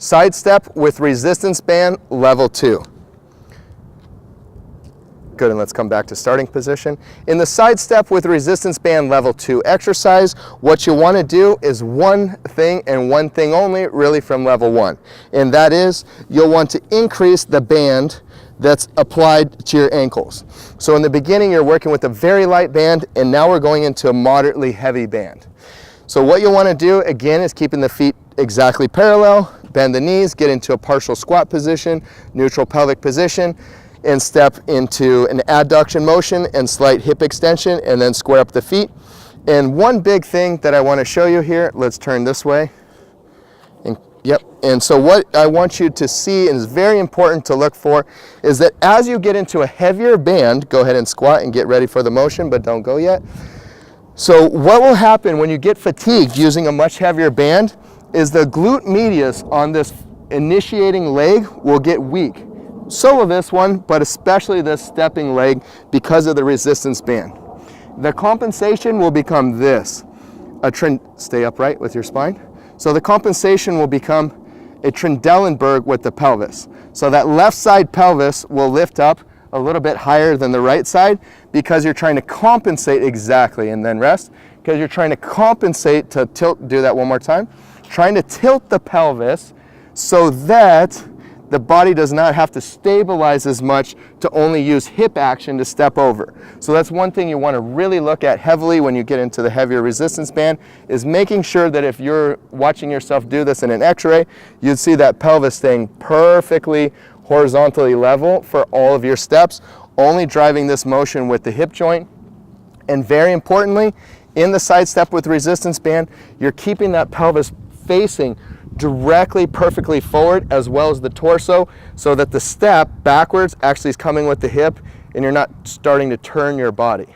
Side step with resistance band, level 2. Good, and let's come back to starting position. In the side step with resistance band level 2 exercise, what you want to do is one thing and one thing only, really, from level 1. And that is, you'll want to increase the band that's applied to your ankles. So in the beginning, you're working with a very light band, and now we're going into a moderately heavy band. So what you'll want to do, again, is keeping the feet exactly parallel, bend the knees, get into a partial squat position, neutral pelvic position, and step into an adduction motion and slight hip extension, and then square up the feet. And one big thing that I want to show you here, let's turn this way. And so what I want you to see, and is very important to look for, is that as you get into a heavier band, go ahead and squat and get ready for the motion, but don't go yet. So what will happen when you get fatigued using a much heavier band is the glute medius on this initiating leg will get weak. So will this one, but especially this stepping leg, because of the resistance band. The compensation will become this. Stay upright with your spine. So the compensation will become a Trendelenburg with the pelvis. So that left side pelvis will lift up a little bit higher than the right side because you're trying to compensate exactly, and then rest, because you're trying to compensate to tilt. Do that one more time. Trying to tilt the pelvis so that the body does not have to stabilize as much to only use hip action to step over. So that's one thing you want to really look at heavily when you get into the heavier resistance band, is making sure that if you're watching yourself do this in an x-ray, you'd see that pelvis staying perfectly horizontally level for all of your steps, only driving this motion with the hip joint. And very importantly, in the side step with resistance band, you're keeping that pelvis facing directly perfectly forward, as well as the torso, so that the step backwards actually is coming with the hip and you're not starting to turn your body.